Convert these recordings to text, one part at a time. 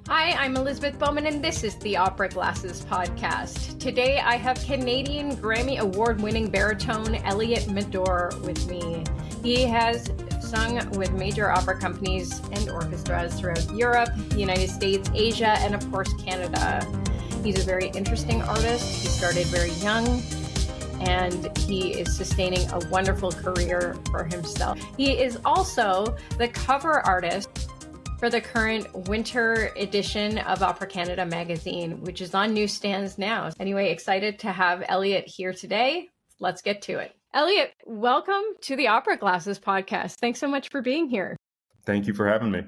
Hi, I'm Elizabeth Bowman, and this is the Opera Glasses podcast. Today, I have Canadian Grammy Award-winning baritone Elliot Madore with me. He has sung with major opera companies and orchestras throughout Europe, the United States, Asia, and of course, Canada. He's a very interesting artist. He started very young, and he is sustaining a wonderful career for himself. He is also the cover artist for the current winter edition of Opera Canada magazine, which is on newsstands now. Anyway, excited to have Elliot here today. Let's get to it. Elliot, welcome to the Opera Glasses podcast. Thanks so much for being here. Thank you for having me.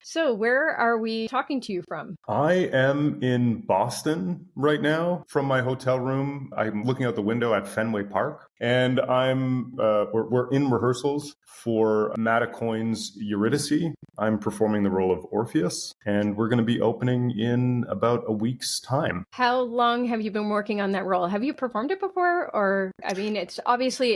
So where are we talking to you from? I am in Boston right now from my hotel room. I'm looking out the window at Fenway Park, and we're in rehearsals for Matthew Aucoin's Eurydice. I'm performing the role of Orpheus, and we're going to be opening in about a week's time. How long have you been working on that role? Have you performed it before? Or, I mean, it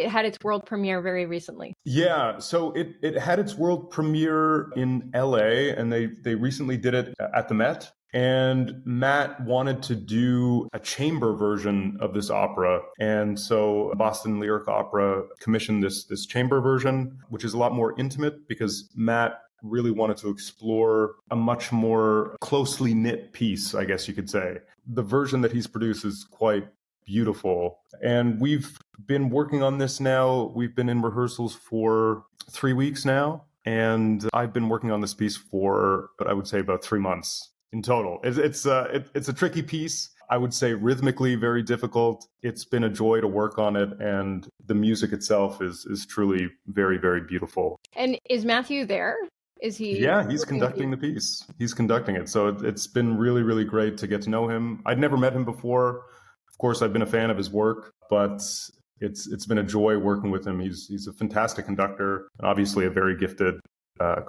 had its world premiere very recently. Yeah, so it had its world premiere in LA, and they recently did it at the Met. And Matt wanted to do a chamber version of this opera. And so Boston Lyric Opera commissioned this chamber version, which is a lot more intimate because Matt really wanted to explore a much more closely knit piece, I guess you could say. The version that he's produced is quite beautiful. And we've been working on this now. We've been in rehearsals for 3 weeks now. And I've been working on this piece for, I would say, about 3 months in total. It's a tricky piece. I would say rhythmically very difficult. It's been a joy to work on it. And the music itself is truly very, very beautiful. And is Matthew there? Is he? Yeah, he's conducting the piece. He's conducting it. So it's been really, really great to get to know him. I'd never met him before. Of course, I've been a fan of his work, but it's been a joy working with him. He's a fantastic conductor and obviously a very gifted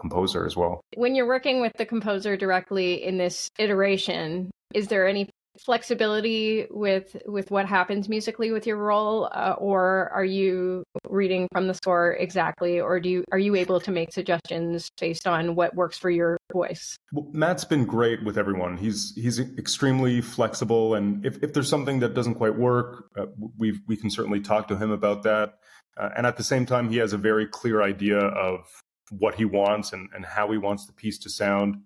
composer as well. When you're working with the composer directly in this iteration, is there any flexibility with what happens musically with your role, or are you reading from the score exactly, or are you able to make suggestions based on what works for your voice? Well, Matt's been great with everyone. He's extremely flexible, and if there's something that doesn't quite work, we can certainly talk to him about that. And at the same time, he has a very clear idea of what he wants and how he wants the piece to sound.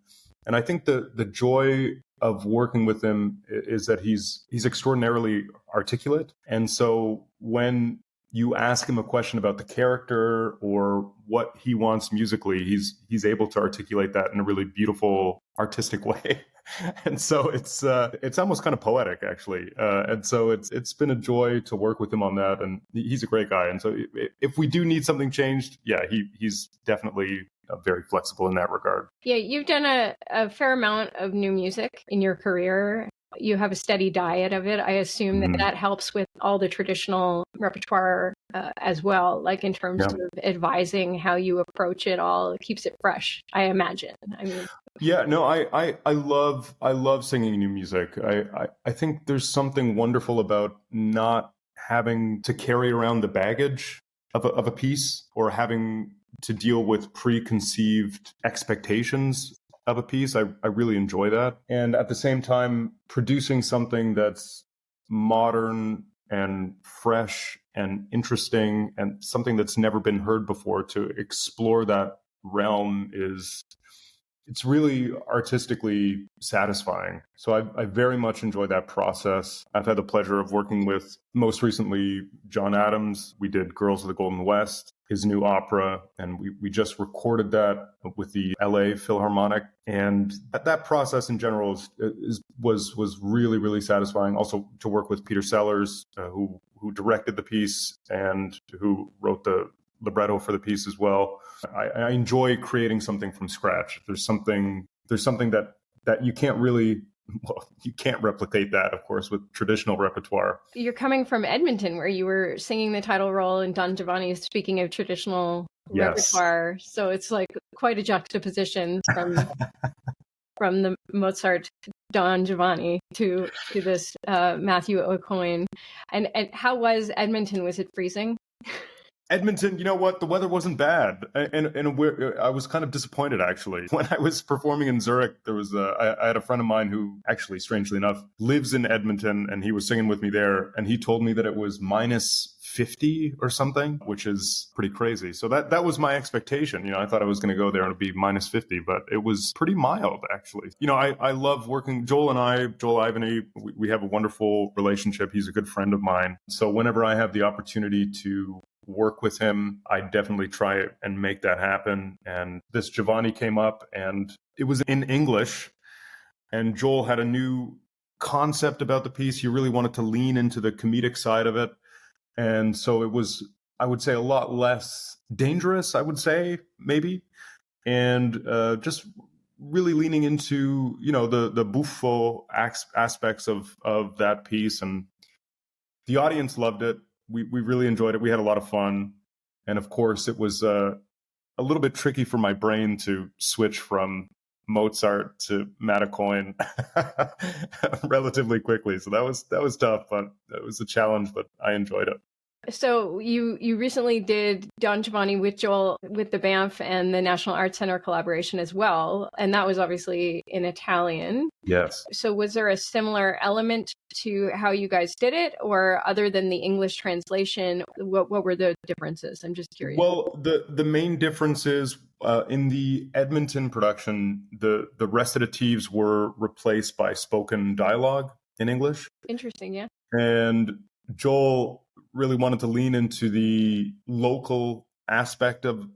And I think the joy of working with him is that he's extraordinarily articulate. And so when you ask him a question about the character or what he wants musically, he's able to articulate that in a really beautiful, artistic way. And so it's almost kind of poetic, actually. And so it's been a joy to work with him on that. And he's a great guy. And so if we do need something changed, yeah, he's definitely very flexible in that regard. Yeah, you've done a fair amount of new music in your career. You have a steady diet of it. I assume that helps with all the traditional repertoire as well, like in terms of advising how you approach it all. It keeps it fresh, I imagine. I mean, yeah, no, I love singing new music. I think there's something wonderful about not having to carry around the baggage of a piece or having to deal with preconceived expectations of a piece. I really enjoy that. And at the same time, producing something that's modern and fresh and interesting and something that's never been heard before, to explore that realm it's really artistically satisfying. So I very much enjoy that process. I've had the pleasure of working with, most recently, John Adams. We did Girls of the Golden West, his new opera, and we just recorded that with the LA Philharmonic. And that process in general was really, really satisfying. Also to work with Peter Sellers, who directed the piece and who wrote the libretto for the piece as well. I enjoy creating something from scratch. There's something that you can't really, you can't replicate that, of course, with traditional repertoire. You're coming from Edmonton, where you were singing the title role in Don Giovanni, speaking of traditional repertoire. So it's like quite a juxtaposition from the Mozart Don Giovanni to this Matthew Aucoin. And how was Edmonton? Was it freezing? Edmonton, you know what? The weather wasn't bad, and I was kind of disappointed actually when I was performing in Zurich. There was I had a friend of mine who actually, strangely enough, lives in Edmonton, and he was singing with me there, and he told me that it was minus 50 or something, which is pretty crazy. So that was my expectation. I thought I was going to go there and it'd be minus 50, but it was pretty mild actually. I love working. Joel Ivany, we have a wonderful relationship. He's a good friend of mine. So whenever I have the opportunity to work with him, I definitely try and make that happen. And this Giovanni came up and it was in English, and Joel had a new concept about the piece. He really wanted to lean into the comedic side of it. And so it was, I would say, a lot less dangerous, I would say, maybe. And just really leaning into, the buffo aspects of that piece. And the audience loved it. We really enjoyed it. We had a lot of fun. And of course, it was a little bit tricky for my brain to switch from Mozart to Matthew Aucoin relatively quickly. So that was tough, but it was a challenge, but I enjoyed it. So you recently did Don Giovanni with Joel with the Banff and the National Arts Center collaboration as well. And that was obviously in Italian. Yes. So was there a similar element to how you guys did it, or other than the English translation, what were the differences? I'm just curious. Well, the main difference is in the Edmonton production, the recitatives were replaced by spoken dialogue in English. Interesting, yeah. And Joel really wanted to lean into the local aspect of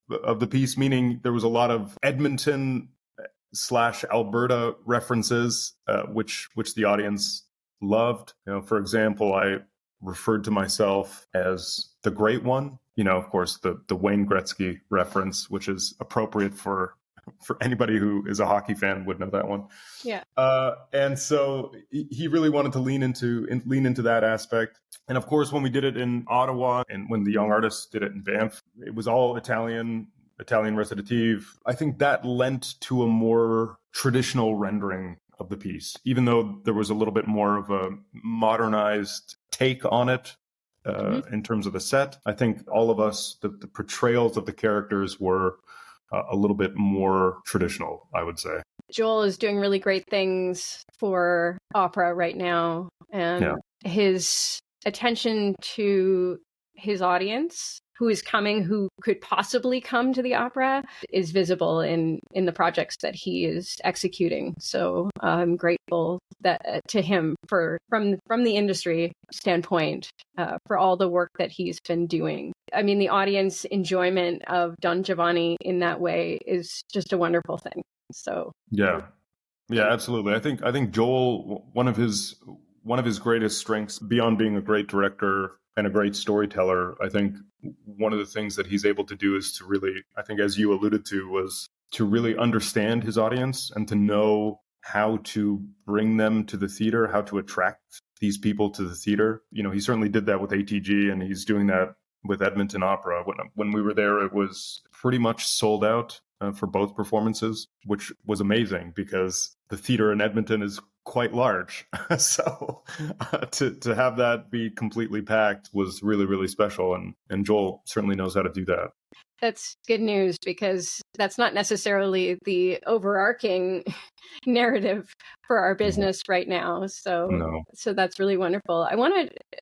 the piece, meaning there was a lot of Edmonton / Alberta references, which the audience loved. For example, I referred to myself as the Great One. Of course, the Wayne Gretzky reference, which is appropriate for anybody who is a hockey fan would know that one. Yeah. And so he really wanted to lean into that aspect. And of course, when we did it in Ottawa and when the young artists did it in Banff, it was all Italian recitative. I think that lent to a more traditional rendering of the piece, even though there was a little bit more of a modernized take on it. In terms of the set, I think all of us, the portrayals of the characters were a little bit more traditional, I would say. Joel is doing really great things for opera right now, and his attention to his audience who is coming, who could possibly come to the opera, is visible in the projects that he is executing. So I'm grateful to him from the industry standpoint for all the work that he's been doing. I mean, the audience enjoyment of Don Giovanni in that way is just a wonderful thing. So yeah, absolutely. I think Joel, one of his greatest strengths, beyond being a great director and a great storyteller, I think one of the things that he's able to do is to really, I think as you alluded to, was to really understand his audience and to know how to bring them to the theater, how to attract these people to the theater. He certainly did that with ATG, and he's doing that with Edmonton Opera. When we were there, it was pretty much sold out for both performances, which was amazing because the theater in Edmonton is quite large. So to have that be completely packed was really, really special. And Joel certainly knows how to do that. That's good news, because that's not necessarily the overarching narrative for our business right now. So that's really wonderful. I want to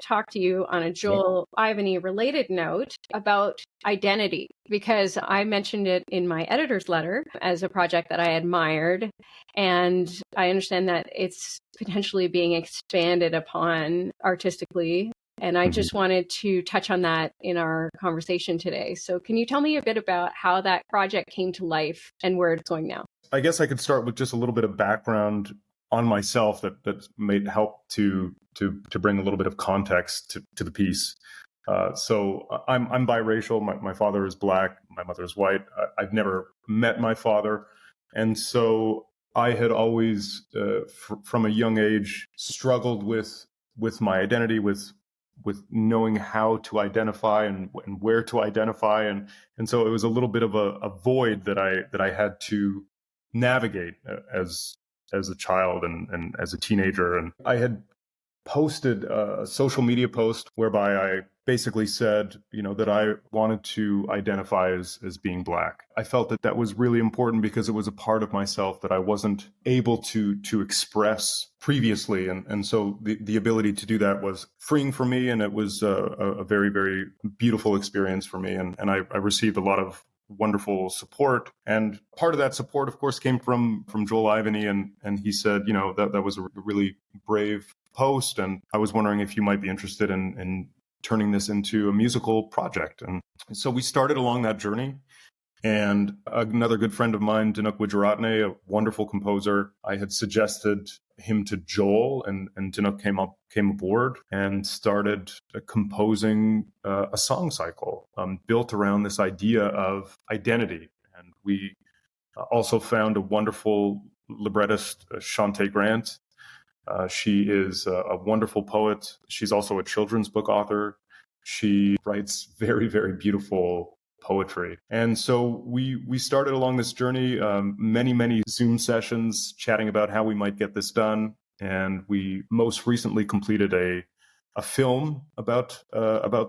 talk to you on a Joel Ivany related note about identity, because I mentioned it in my editor's letter as a project that I admired. And I understand that it's potentially being expanded upon artistically. And I just wanted to touch on that in our conversation today. So can you tell me a bit about how that project came to life and where it's going now? I guess I could start with just a little bit of background on myself that may help to bring a little bit of context to the piece. So I'm biracial. My father is Black. My mother is white. I've never met my father. And so I had always, from a young age, struggled with my identity, with knowing how to identify and where to identify. And so it was a little bit of a void that I had to navigate as a child and as a teenager. And I had posted a social media post whereby I basically said, that I wanted to identify as being Black. I felt that was really important because it was a part of myself that I wasn't able to express previously. And so the ability to do that was freeing for me. And it was a very, very beautiful experience for me. And I received a lot of wonderful support. And part of that support, of course, came from Joel Ivany. And he said, that was a really brave post. And I was wondering if you might be interested in turning this into a musical project. And so we started along that journey. And another good friend of mine, Dinuk Wijeratne, a wonderful composer, I had suggested him to Joel, and Dinuk came aboard and started composing a song cycle built around this idea of identity. And we also found a wonderful librettist, Shauntay Grant. She is a wonderful poet. She's also a children's book author. She writes very, very beautiful poetry. And so we started along this journey, many Zoom sessions chatting about how we might get this done. And we most recently completed a film about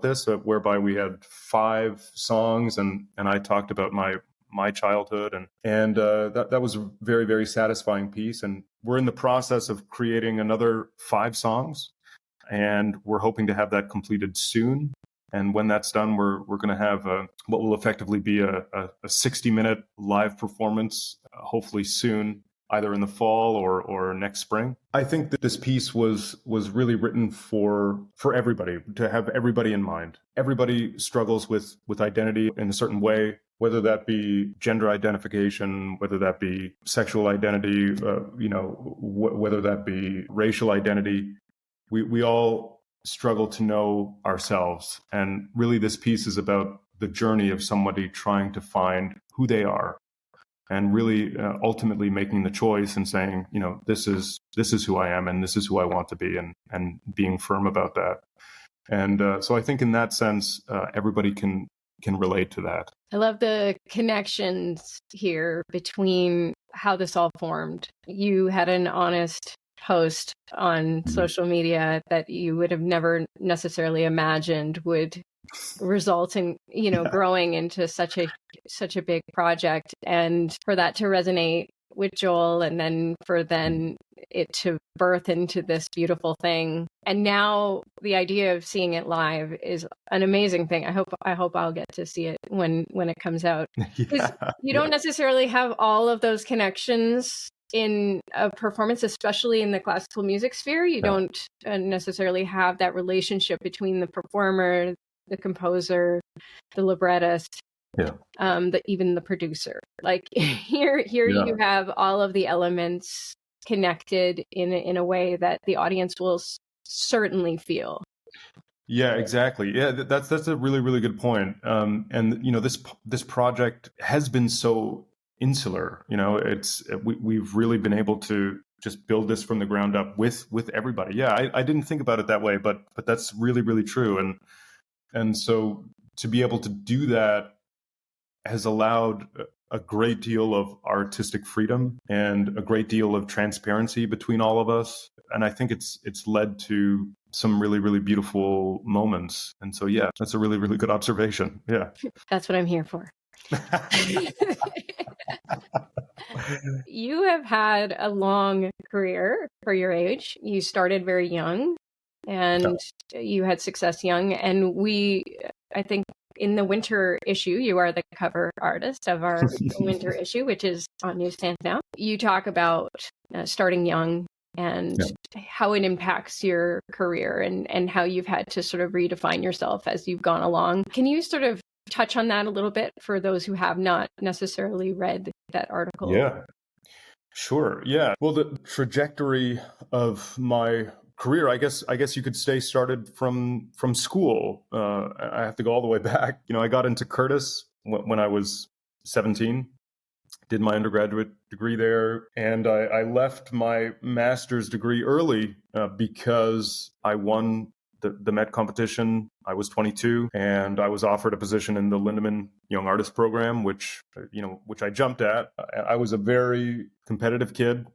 this, whereby we had 5 songs, and I talked about my childhood, and that was a very, very satisfying piece. And we're in the process of creating another 5 songs, and we're hoping to have that completed soon. And when that's done, we're going to have what will effectively be a 60-minute live performance, hopefully soon, either in the fall or next spring. I think that this piece was really written for everybody, to have everybody in mind. Everybody struggles with identity in a certain way, whether that be gender identification, whether that be sexual identity, whether that be racial identity. We all struggle to know ourselves. And really, this piece is about the journey of somebody trying to find who they are, and really ultimately making the choice and saying, this is who I am, and this is who I want to be, and being firm about that. And so I think in that sense, everybody can relate to that. I love the connections here between how this all formed. You had an honest post on social media that you would have never necessarily imagined would result in, growing into such a big project, and for that to resonate with Joel, and then for it to birth into this beautiful thing. And now the idea of seeing it live is an amazing thing. I hope I'll get to see it when it comes out. Because you don't necessarily have all of those connections in a performance, especially in the classical music sphere. You don't necessarily have that relationship between the performer, the composer, the librettist, even the producer. Like here you have all of the elements connected in a way that the audience will certainly feel. Yeah, exactly. Yeah, that's a really, really good point. And this project has been so insular. We've really been able to just build this from the ground up with everybody. Yeah, I didn't think about it that way, but that's really, really true. And so to be able to do that has allowed a great deal of artistic freedom and a great deal of transparency between all of us. And I think it's led to some really, really beautiful moments. And so, yeah, that's a really, really good observation. Yeah. That's what I'm here for. You have had a long career for your age. You started very young, and you had success young. And I think in the winter issue, you are the cover artist of our winter issue, which is on newsstands now. You talk about starting young and how it impacts your career, and how you've had to sort of redefine yourself as you've gone along. Can you sort of touch on that a little bit for those who have not necessarily read that article? Yeah, sure. Yeah. Well, the trajectory of my career, I guess you could say, started from school. I have to go all the way back. I got into Curtis when I was 17, did my undergraduate degree there, and I left my master's degree early because I won the Met competition. I was 22, and I was offered a position in the Lindemann Young Artist Program, which I jumped at. I was a very competitive kid,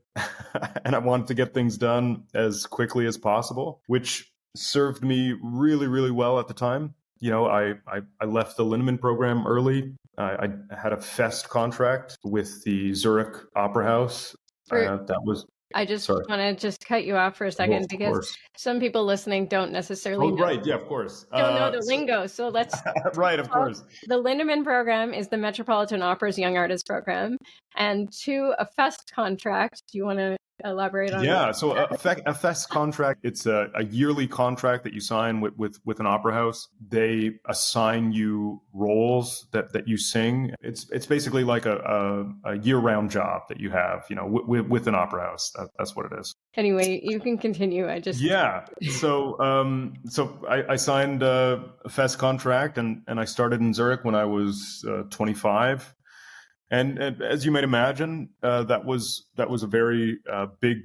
and I wanted to get things done as quickly as possible, which served me really, really well at the time. I left the Linneman program early. I had a fest contract with the Zurich Opera House. That was I just sorry. want to cut you off for a second, Of because course. some people listening don't necessarily know. Right. Yeah, of course. Don't know the lingo. So let's right, of course. The Lindemann program is the Metropolitan Opera's Young Artist program, and to a fest contract. Do you want to elaborate on? Yeah, so a fest contract, it's a yearly contract that you sign with an opera house. They assign you roles that you sing. It's basically like a year-round job that you have, with an opera house. That's what it is. Anyway, you can continue. So I signed a fest contract, and I started in Zurich when I was 25. And as you might imagine, that was a very big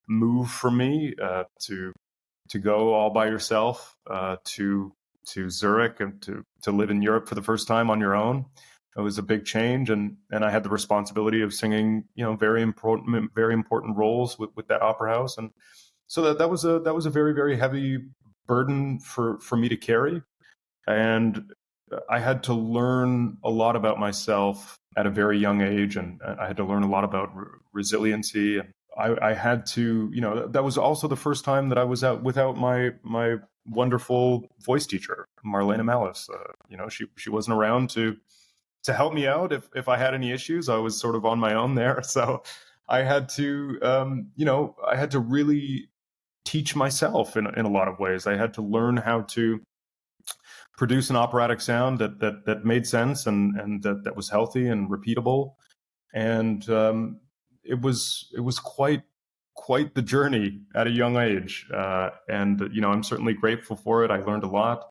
move for me to go all by yourself to Zurich and to live in Europe for the first time on your own. It was a big change, and I had the responsibility of singing, very important roles with that opera house, and so that was a very, very heavy burden for me to carry, and I had to learn a lot about myself at a very young age, and I had to learn a lot about resiliency. And I had to, that was also the first time that I was out without my wonderful voice teacher, Marlena Malice. She wasn't around to help me out if I had any issues. I was sort of on my own there, so I had to, I had to really teach myself in a lot of ways. I had to learn how to produce an operatic sound that made sense and that was healthy and repeatable. And it was quite the journey at a young age. And I'm certainly grateful for it. I learned a lot.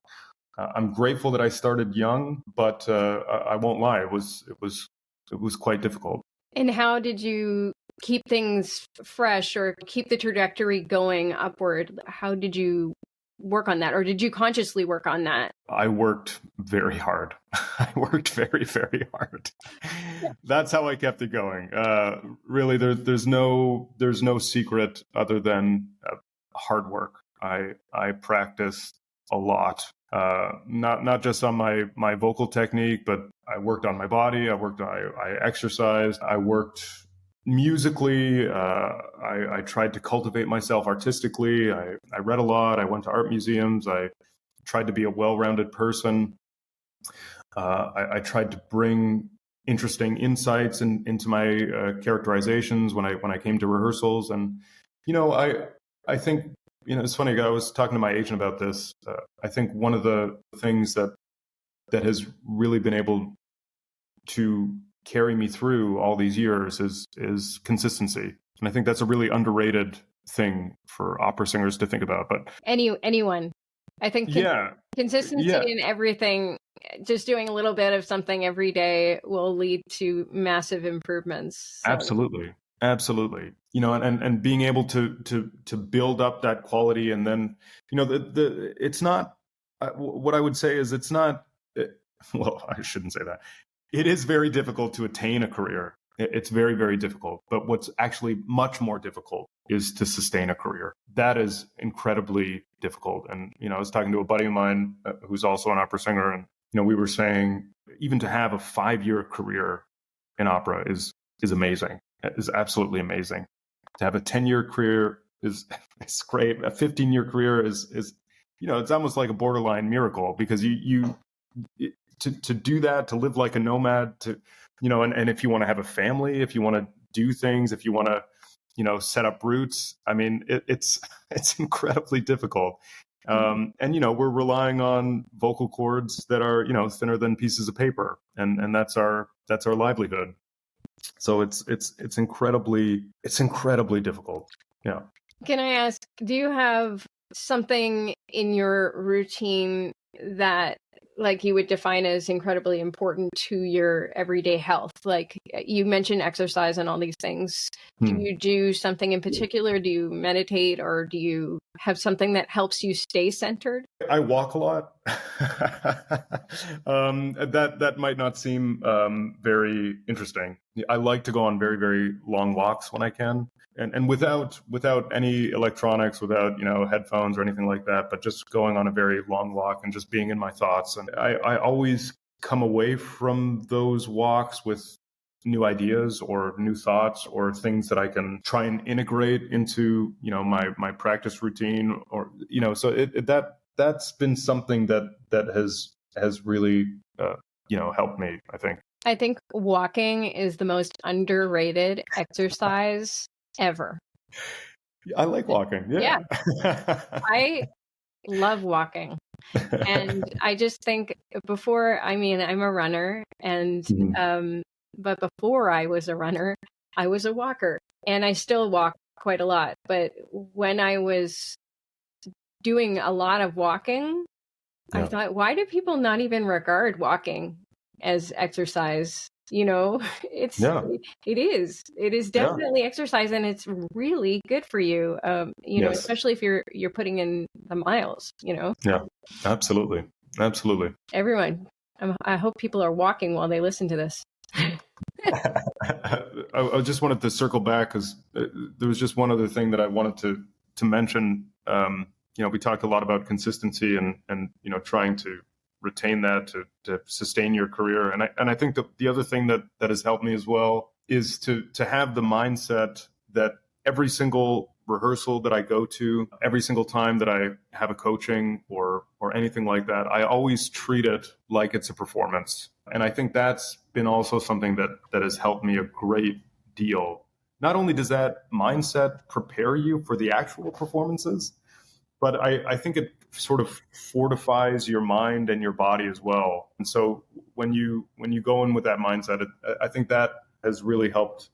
I'm grateful that I started young, but I won't lie, it was quite difficult. And how did you keep things fresh or keep the trajectory going upward? How did you work on that, or did you consciously work on that? I worked very hard. I worked very, very hard. That's how I kept it going. Really, there's no secret other than hard work. I practiced a lot, not just on my vocal technique, but I worked on my body. I exercised. I worked musically. I tried to cultivate myself artistically. I read a lot. I went to art museums. I tried to be a well-rounded person. I tried to bring interesting insights into my characterizations when I came to rehearsals. And I think it's funny. I was talking to my agent about this. I think one of the things that has really been able to carry me through all these years is consistency, and I think that's a really underrated thing for opera singers to think about. But anyone, I think, consistency in everything. Just doing a little bit of something every day will lead to massive improvements. So. Absolutely. And being able to build up that quality, and then it's not. What I would say is it's not. Well, I shouldn't say that. It is very difficult to attain a career. It's very, very difficult. But what's actually much more difficult is to sustain a career. That is incredibly difficult. And, I was talking to a buddy of mine who's also an opera singer. And, we were saying even to have a 5-year career in opera is amazing. It is absolutely amazing. To have a 10-year career is great. A 15-year career is it's almost like a borderline miracle, because to do that, to live like a nomad, and if you want to have a family, if you want to do things, if you want to, set up roots, I mean, it's incredibly difficult. And, we're relying on vocal cords that are, thinner than pieces of paper. And that's our livelihood. So it's incredibly difficult. Yeah. Can I ask, do you have something in your routine that like you would define as incredibly important to your everyday health? Like you mentioned exercise and all these things. Do you do something in particular? Do you meditate, or do you have something that helps you stay centered? I walk a lot. That might not seem very interesting. I like to go on very, very long walks when I can. And without any electronics, without headphones or anything like that, but just going on a very long walk and just being in my thoughts. And I always come away from those walks with new ideas or new thoughts or things that I can try and integrate into my practice routine, or so that's been something that has really helped me, I think. I think walking is the most underrated exercise ever. I like walking. Yeah. I love walking. And I just think I'm a runner, and but before I was a runner, I was a walker, and I still walk quite a lot. But when I was doing a lot of walking, I thought, why do people not even regard walking as exercise? It is definitely exercise, and it's really good for you. Especially if you're putting in the miles. Yeah, absolutely. Everyone, I hope people are walking while they listen to this. I just wanted to circle back because there was just one other thing that I wanted to mention. We talked a lot about consistency and trying to retain that to sustain your career. And I think the other thing that has helped me as well is to have the mindset that every single rehearsal that I go to, every single time that I have a coaching or anything like that, I always treat it like it's a performance. And I think that's been also something that has helped me a great deal. Not only does that mindset prepare you for the actual performances, but I think it sort of fortifies your mind and your body as well. And so when you go in with that mindset, I think that has really helped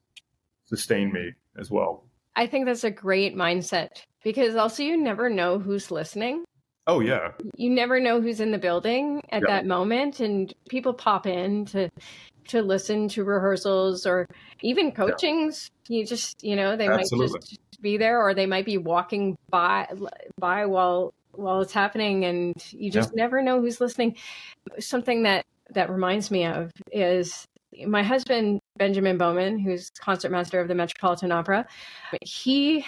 sustain me as well. I think that's a great mindset, because also you never know who's listening. Oh, yeah. You never know who's in the building at that moment, and people pop in to listen to rehearsals or even coachings. You just, they Absolutely. might just be there, or they might be walking by while it's happening, and you just never know who's listening. Something that reminds me of is my husband, Benjamin Bowman, who's concertmaster of the Metropolitan Opera. He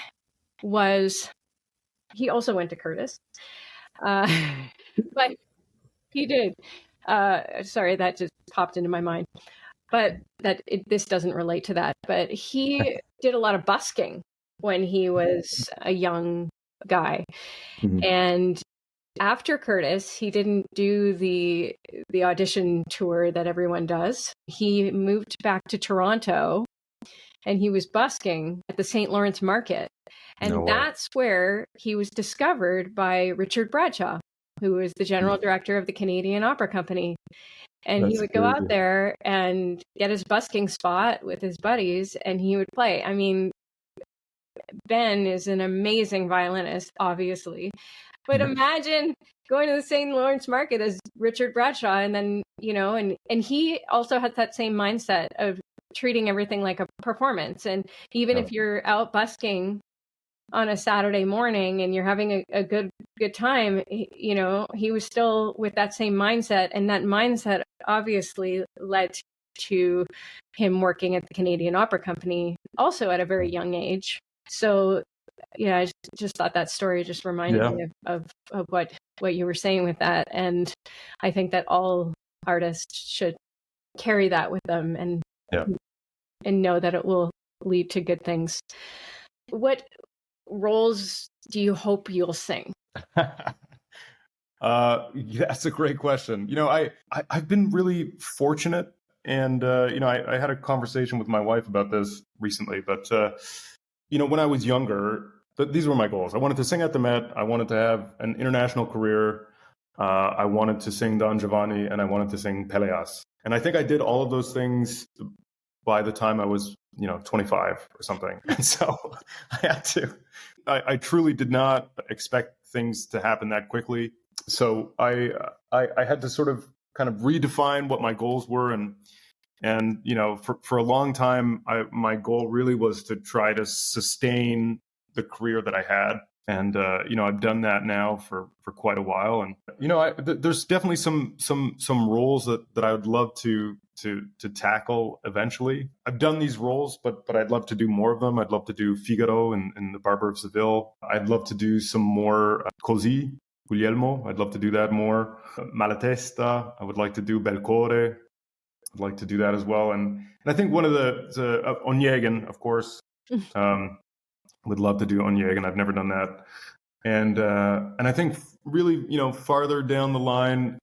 also went to Curtis, but he did. Sorry, that just popped into my mind. But this doesn't relate to that. But he did a lot of busking when he was a young guy. Mm-hmm. And after Curtis, he didn't do the audition tour that everyone does. He moved back to Toronto, and he was busking at the St. Lawrence Market. And that's where he was discovered by Richard Bradshaw, who was the general director of the Canadian Opera Company. And he would go out there and get his busking spot with his buddies, and he would play. I mean, Ben is an amazing violinist, obviously. But imagine going to the St. Lawrence Market as Richard Bradshaw, and then, and he also has that same mindset of treating everything like a performance. And even if you're out busking on a Saturday morning and you're having a good time, he was still with that same mindset. And that mindset obviously led to him working at the Canadian Opera Company also at a very young age. So, I just thought that story just reminded me of what you were saying with that. And I think that all artists should carry that with them and know that it will lead to good things. What roles do you hope you'll sing? That's a great question. I've been really fortunate, and I had a conversation with my wife about this recently, but when I was younger, these were my goals. I wanted to sing at the Met. I wanted to have an international career. I wanted to sing Don Giovanni, and I wanted to sing Pelléas. And I think I did all of those things by the time I was, 25 or something. And so I truly did not expect things to happen that quickly. So I I had to sort of kind of redefine what my goals were. And you know, for a long time, my goal really was to try to sustain the career that I had. And you know, I've done that now for quite a while. And you know, there's definitely some roles that I would love to tackle eventually. I've done these roles, but I'd love to do more of them. I'd love to do Figaro in The Barber of Seville. I'd love to do some more Così, Guglielmo. I'd love to do that more. Malatesta. I would like to do Belcore. I'd like to do that as well. And I think one of the Onegin, of course. Would love to do Onegin. I've never done that. And I think really, you know, farther down the line,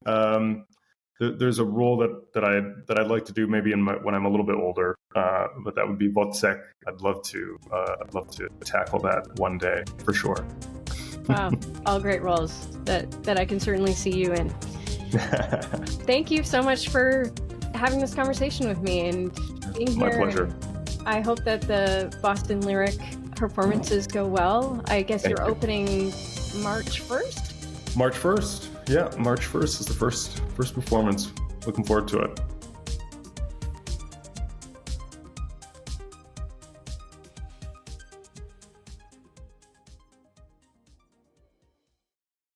there's a role that I'd like to do maybe when I'm a little bit older. But that would be Wozzeck. I'd love to tackle that one day for sure. Wow, all great roles that I can certainly see you in. Thank you so much for having this conversation with me and being here. My pleasure. I hope that the Boston Lyric performances go well. I guess you're opening March 1st? March 1st. Yeah, March 1st is the first performance. Looking forward to it.